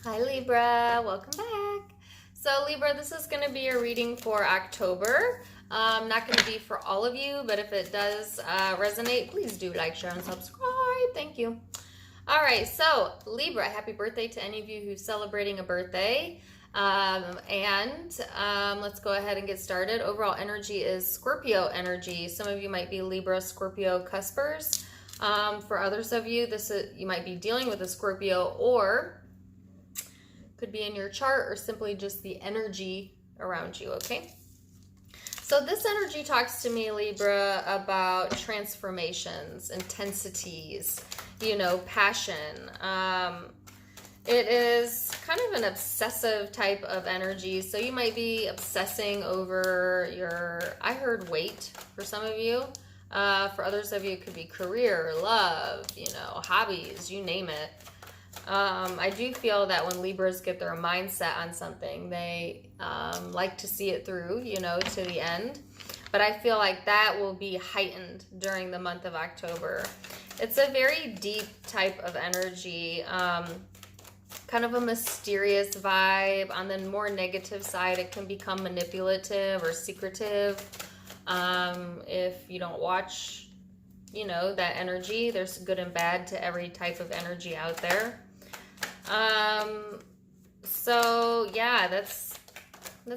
Hi Libra, welcome back. So Libra, this is going to be a reading for October. Not going to be for all of you, but if it does resonate, please do like, share, and subscribe. Thank you. All right, so Libra, happy birthday to any of you who's celebrating a birthday. Let's go ahead and get started. Overall energy is Scorpio energy. Some of you might be Libra, Scorpio cuspers. For others of you, you might be dealing with a Scorpio, or could be in your chart, or simply just the energy around you, okay? So this energy talks to me, Libra, about transformations, intensities, passion. It is kind of an obsessive type of energy. So you might be obsessing over I heard weight for some of you. For others of you, it could be career, love, hobbies, you name it. I do feel that when Libras get their mindset on something, they like to see it through, to the end. But I feel like that will be heightened during the month of October. It's a very deep type of energy, kind of a mysterious vibe. On the more negative side, it can become manipulative or secretive. If you don't watch, that energy, there's good and bad to every type of energy out there. So yeah, that's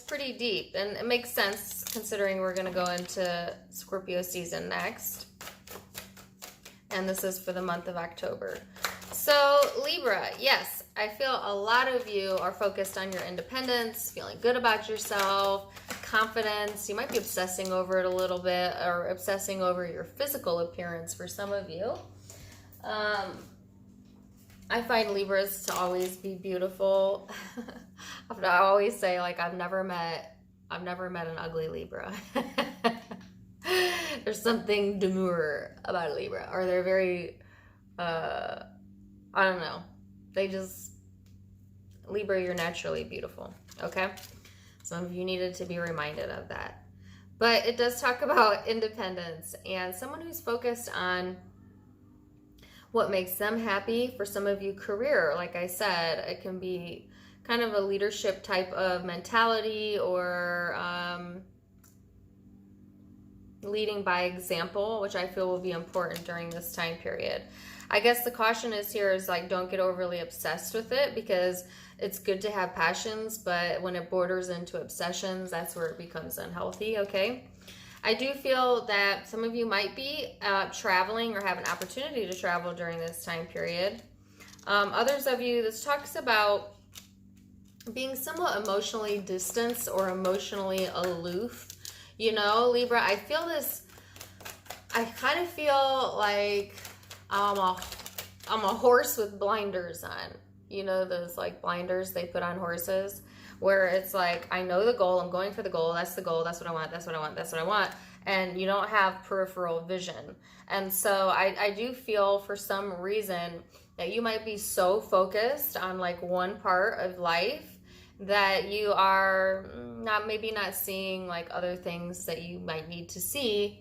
pretty deep, and it makes sense considering we're going to go into Scorpio season next. And this is for the month of October. So Libra, yes, I feel a lot of you are focused on your independence, feeling good about yourself, confidence. You might be obsessing over it a little bit, or obsessing over your physical appearance for some of you. I find Libras to always be beautiful. I always say, like, I've never met an ugly Libra. There's something demure about a Libra, or they're very, I don't know. Libra, you're naturally beautiful, okay? Some of you needed to be reminded of that. But it does talk about independence and someone who's focused on what makes them happy. For some of you, career, like I said, it can be kind of a leadership type of mentality, or leading by example, which I feel will be important during this time period. I guess the caution is like, don't get overly obsessed with it, because it's good to have passions, but when it borders into obsessions, that's where it becomes unhealthy, okay? I do feel that some of you might be traveling, or have an opportunity to travel during this time period. Others of you, this talks about being somewhat emotionally distanced or emotionally aloof. Libra, I kind of feel like I'm a horse with blinders on. Those like blinders they put on horses, where it's like, I know the goal, I'm going for the goal, that's the goal, that's what I want, that's what I want, that's what I want. And you don't have peripheral vision. And so I do feel for some reason that you might be so focused on like one part of life that you are maybe not seeing like other things that you might need to see.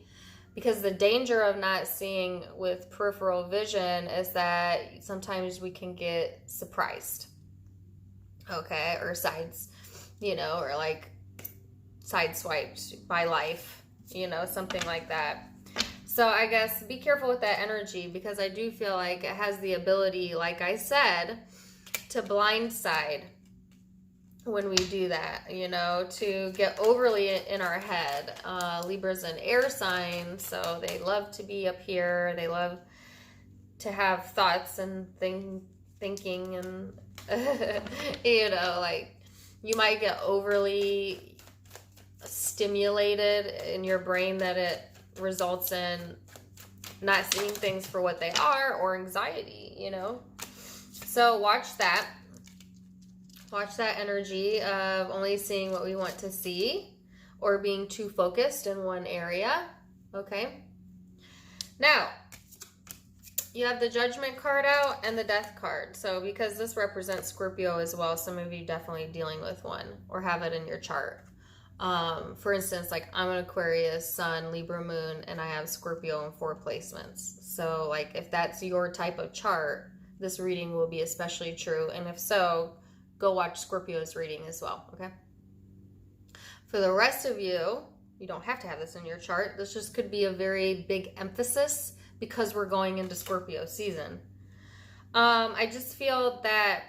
Because the danger of not seeing with peripheral vision is that sometimes we can get surprised, okay, or or like sideswiped by life, something like that. So I guess be careful with that energy, because I do feel like it has the ability, like I said, to blindside when we do that, to get overly in our head. Libra's an air sign, so they love to be up here. They love to have thoughts and thinking, and like you might get overly stimulated in your brain, that it results in not seeing things for what they are, or anxiety, So watch that. Watch that energy of only seeing what we want to see, or being too focused in one area, okay? Now, you have the Judgment card out and the Death card. So because this represents Scorpio as well, some of you definitely dealing with one, or have it in your chart. For instance, like I'm an Aquarius, Sun, Libra, Moon, and I have Scorpio in 4 placements. So like if that's your type of chart, this reading will be especially true. And if so, go watch Scorpio's reading as well, okay? For the rest of you, you don't have to have this in your chart. This just could be a very big emphasis because we're going into Scorpio season. I just feel that,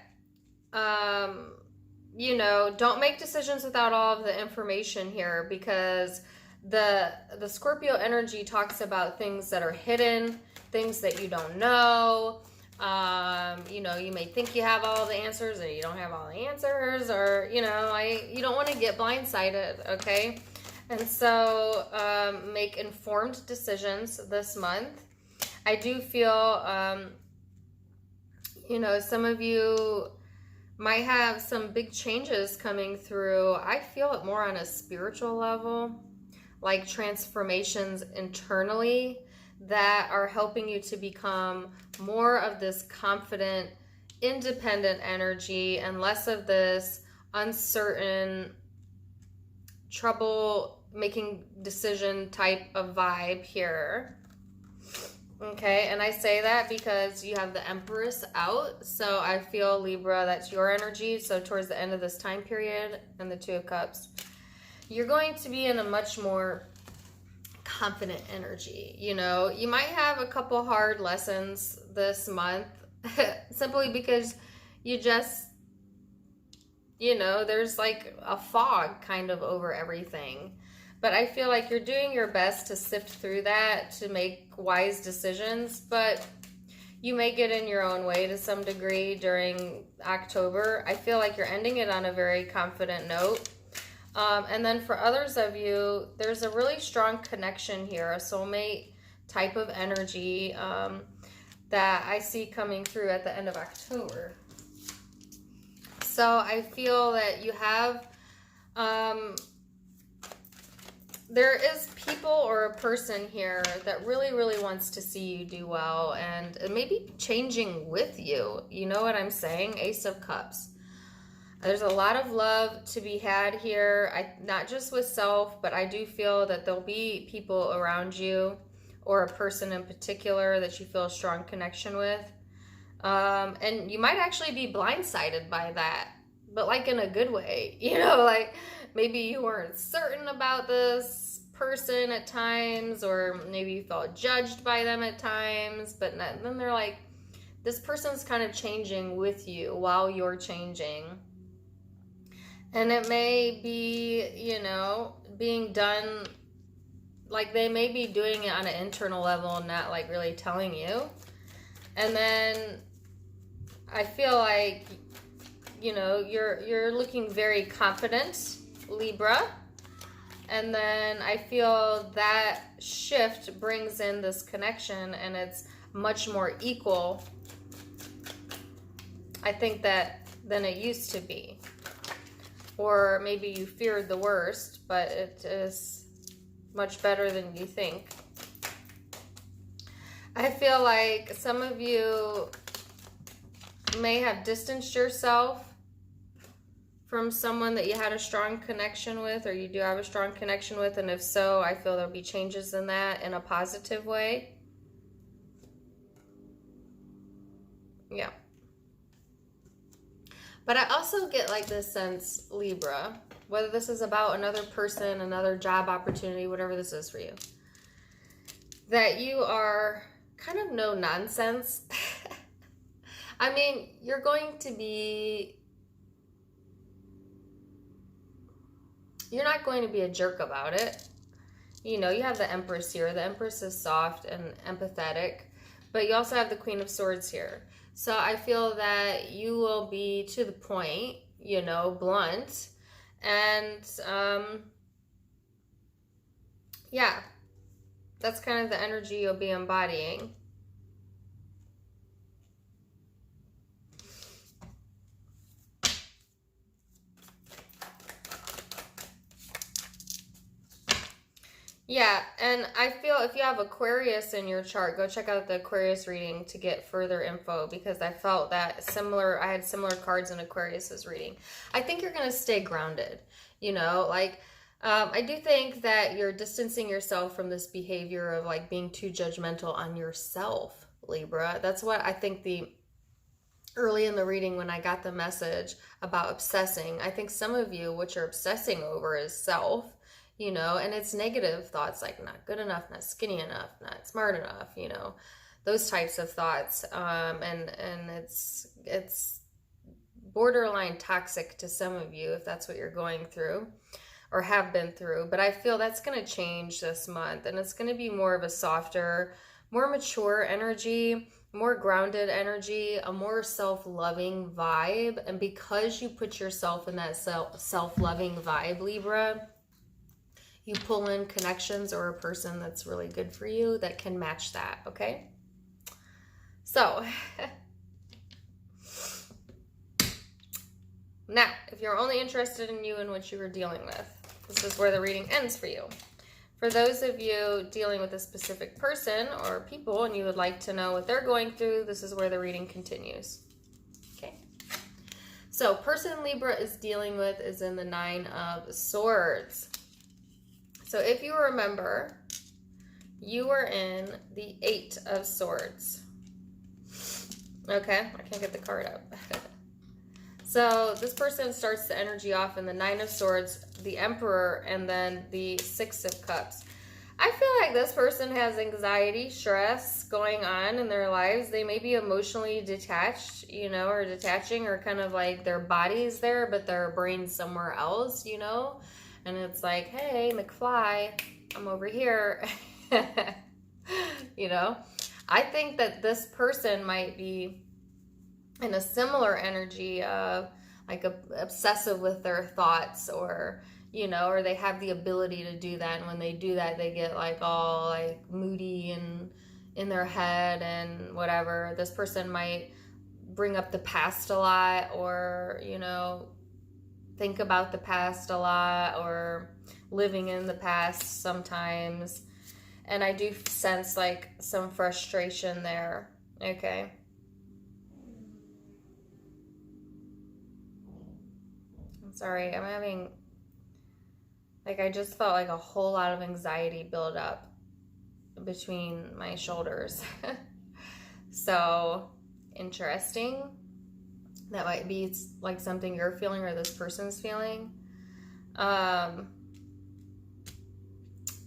you know, don't make decisions without all of the information here, because the Scorpio energy talks about things that are hidden, things that you don't know. You know, you may think you have all the answers and you don't have all the answers, or, you know, you don't want to get blindsided, okay? And so make informed decisions this month. I do feel, you know, some of you might have some big changes coming through. I feel it more on a spiritual level, like transformations internally that are helping you to become more of this confident, independent energy and less of this uncertain, trouble making decision type of vibe here. Okay, and I say that because you have the Empress out, so I feel, Libra, that's your energy. So towards the end of this time period and the Two of Cups, you're going to be in a much more confident energy. You know, you might have a couple hard lessons this month simply because you just, you know, there's like a fog kind of over everything. But I feel like you're doing your best to sift through that, to make wise decisions, but you may get in your own way to some degree during October. I feel like you're ending it on a very confident note. And then for others of you, there's a really strong connection here, a soulmate type of energy that I see coming through at the end of October. So I feel that you have, there is people or a person here that really, really wants to see you do well and maybe changing with you. You know what I'm saying? Ace of Cups. There's a lot of love to be had here, not just with self, but I do feel that there'll be people around you or a person in particular that you feel a strong connection with. And you might actually be blindsided by that, but like in a good way. You know, like maybe you weren't certain about this person at times, or maybe you felt judged by them at times, but then they're like, this person's kind of changing with you while you're changing. And it may be, you know, being done, like they may be doing it on an internal level and not like really telling you. And then I feel like, you know, you're looking very confident, Libra. And then I feel that shift brings in this connection and it's much more equal, I think, than it used to be. Or maybe you feared the worst, but it is much better than you think. I feel like some of you may have distanced yourself from someone that you had a strong connection with, or you do have a strong connection with, and if so, I feel there'll be changes in that in a positive way. Yeah. But I also get like this sense, Libra, whether this is about another person, another job opportunity, whatever this is for you, that you are kind of no nonsense. I mean, you're going to be, you're not going to be a jerk about it. You know, you have the Empress here. The Empress is soft and empathetic, but you also have the Queen of Swords here. So I feel that you will be to the point, you know, blunt, and yeah, that's kind of the energy you'll be embodying. Yeah, and I feel if you have Aquarius in your chart, go check out the Aquarius reading to get further info, because I felt that I had similar cards in Aquarius's reading. I think you're going to stay grounded, you know, like I do think that you're distancing yourself from this behavior of like being too judgmental on yourself, Libra. That's what I think the early in the reading when I got the message about obsessing. I think some of you, what you're obsessing over is self, you know, and it's negative thoughts like not good enough, not skinny enough, not smart enough, you know, those types of thoughts. And it's borderline toxic to some of you if that's what you're going through or have been through. But I feel that's going to change this month, and it's going to be more of a softer, more mature energy, more grounded energy, a more self-loving vibe. And because you put yourself in that self-loving vibe, Libra, you pull in connections or a person that's really good for you that can match that, okay? So now, if you're only interested in you and what you were dealing with, this is where the reading ends for you. For those of you dealing with a specific person or people and you would like to know what they're going through, this is where the reading continues. Okay. So, person Libra is dealing with is in the 9 of Swords. So, if you remember, you were in the 8 of Swords. Okay, I can't get the card up. So this person starts the energy off in the 9 of Swords, the Emperor, and then the 6 of Cups. I feel like this person has anxiety, stress going on in their lives. They may be emotionally detached, you know, or detaching, or kind of like their body's there, but their brain's somewhere else, you know? And it's like, hey, McFly, I'm over here. You know? I think that this person might be in a similar energy of like obsessive with their thoughts, or, you know, or they have the ability to do that. And when they do that, they get like all like moody and in their head and whatever. This person might bring up the past a lot, or, you know, think about the past a lot, or living in the past sometimes. And I do sense like some frustration there. Okay. Sorry, I'm having, like, I just felt like a whole lot of anxiety build up between my shoulders. So, interesting. That might be like something you're feeling or this person's feeling.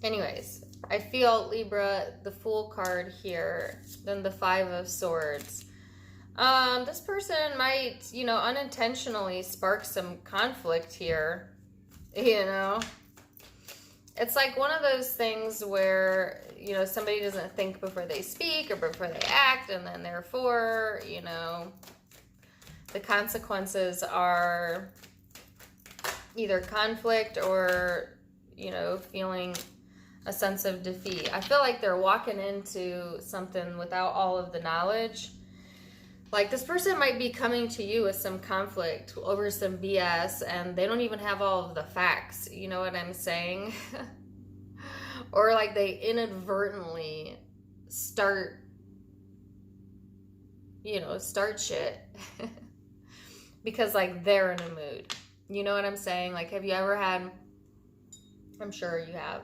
Anyways, I feel, Libra, the Fool card here, then the 5 of Swords. This person might, you know, unintentionally spark some conflict here, you know. It's like one of those things where, you know, somebody doesn't think before they speak or before they act, and then therefore, you know, the consequences are either conflict or, you know, feeling a sense of defeat. I feel like they're walking into something without all of the knowledge. Like, this person might be coming to you with some conflict over some BS, and they don't even have all of the facts. You know what I'm saying? Or like they inadvertently start shit. Because like they're in a mood. You know what I'm saying? Like, have you ever had, I'm sure you have,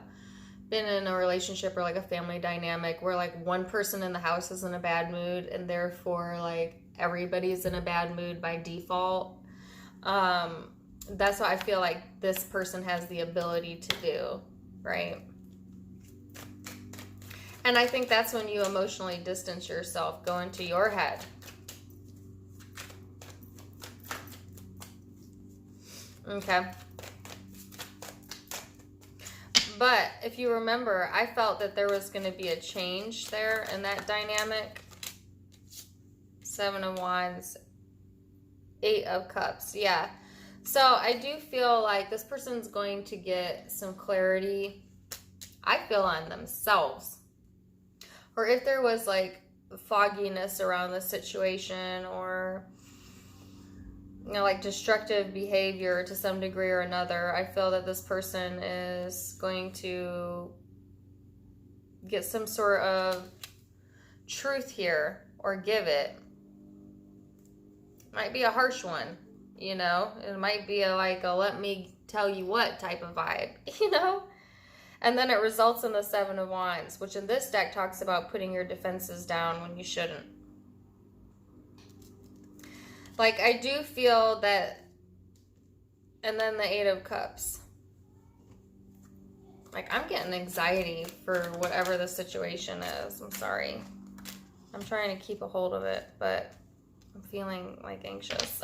been in a relationship or like a family dynamic where like one person in the house is in a bad mood, and therefore like everybody's in a bad mood by default? That's what I feel like this person has the ability to do, right? And I think that's when you emotionally distance yourself, go into your head. Okay. But if you remember, I felt that there was going to be a change there in that dynamic. 7 of Wands, 8 of Cups. Yeah. So I do feel like this person's going to get some clarity, I feel, on themselves. Or if there was like fogginess around the situation, or, you know, like destructive behavior to some degree or another, I feel that this person is going to get some sort of truth here, or give it. Might be a harsh one, you know? It might be a let me tell you what type of vibe, you know? And then it results in the 7 of Wands, which in this deck talks about putting your defenses down when you shouldn't. Like, I do feel that, and then the Eight of Cups. Like, I'm getting anxiety for whatever the situation is. I'm sorry. I'm trying to keep a hold of it, but I'm feeling, like, anxious.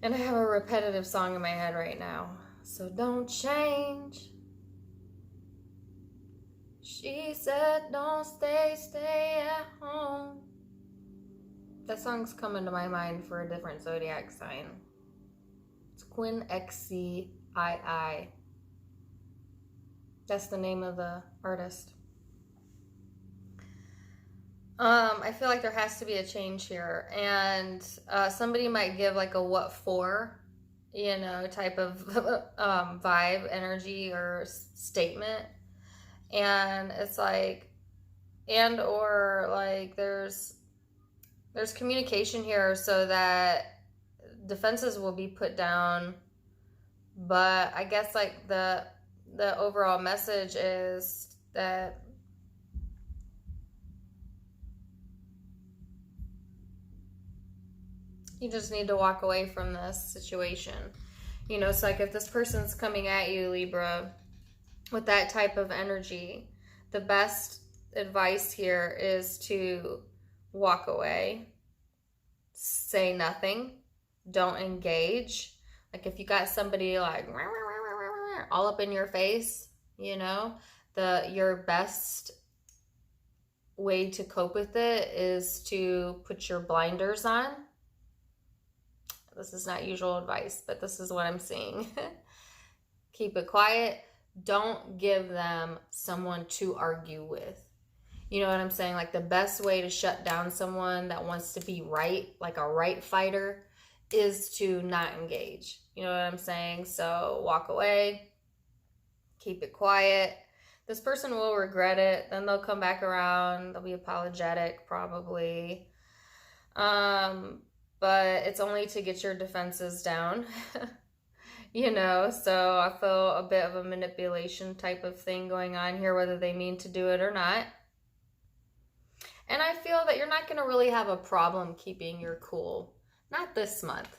And I have a repetitive song in my head right now. So don't change. She said don't stay at home. That song's coming to my mind for a different zodiac sign. It's Quinn XCII. That's the name of the artist. I feel like there has to be a change here, and somebody might give like a what for, you know, type of vibe, energy, or statement, and it's like, and or like there's communication here so that defenses will be put down, but I guess like the overall message is that you just need to walk away from this situation. You know, it's like if this person's coming at you, Libra, with that type of energy, the best advice here is to walk away, say nothing, don't engage. Like if you got somebody like all up in your face, you know, your best way to cope with it is to put your blinders on. This is not usual advice, but this is what I'm seeing. Keep it quiet. Don't give them someone to argue with. You know what I'm saying? Like the best way to shut down someone that wants to be right, like a right fighter, is to not engage. You know what I'm saying? So walk away. Keep it quiet. This person will regret it. Then they'll come back around. They'll be apologetic probably. But it's only to get your defenses down, you know, so I feel a bit of a manipulation type of thing going on here, whether they mean to do it or not. And I feel that you're not going to really have a problem keeping your cool, not this month,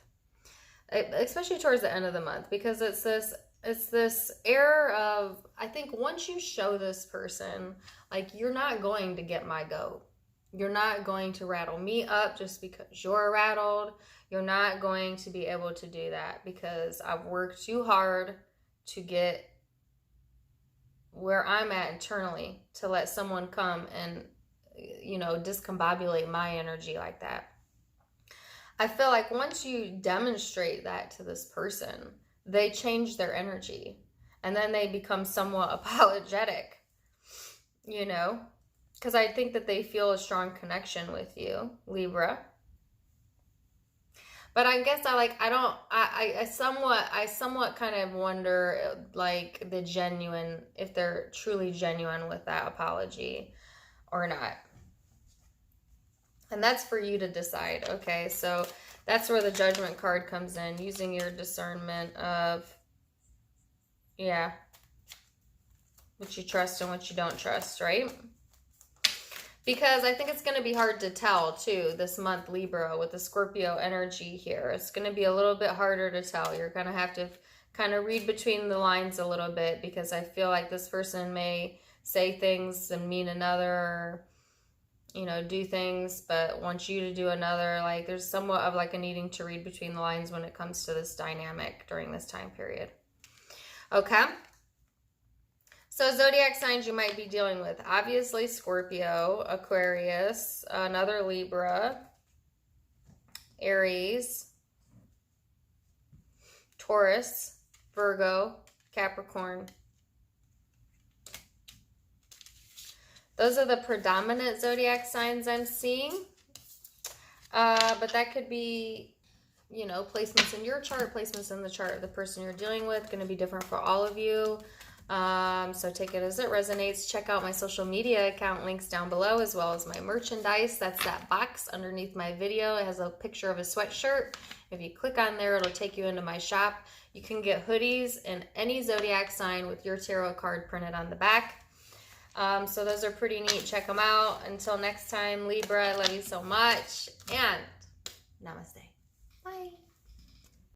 especially towards the end of the month, because it's this air of, I think once you show this person, like, you're not going to get my goat. You're not going to rattle me up just because you're rattled. You're not going to be able to do that because I've worked too hard to get where I'm at internally to let someone come and, you know, discombobulate my energy like that. I feel like once you demonstrate that to this person, they change their energy and then they become somewhat apologetic, you know? Because I think that they feel a strong connection with you, Libra. But I guess I somewhat kind of wonder, like, if they're truly genuine with that apology or not. And that's for you to decide, okay? So that's where the Judgment card comes in, using your discernment of, yeah, what you trust and what you don't trust, right? Because I think it's going to be hard to tell, too, this month, Libra, with the Scorpio energy here. It's going to be a little bit harder to tell. You're going to have to kind of read between the lines a little bit, because I feel like this person may say things and mean another, or, you know, do things, but wants you to do another. Like, there's somewhat of like a needing to read between the lines when it comes to this dynamic during this time period. Okay? So zodiac signs you might be dealing with. Obviously Scorpio, Aquarius, another Libra, Aries, Taurus, Virgo, Capricorn. Those are the predominant zodiac signs I'm seeing. But that could be, you know, placements in your chart, placements in the chart of the person you're dealing with. Going to be different for all of you. So take it as it resonates. Check out my social media account links down below, as well as my merchandise. That's that box underneath my video. It has a picture of a sweatshirt. If you click on there, it'll take you into my shop. You can get hoodies in any zodiac sign with your tarot card printed on the back. So those are pretty neat. Check them out. Until next time, Libra, I love you so much. And namaste.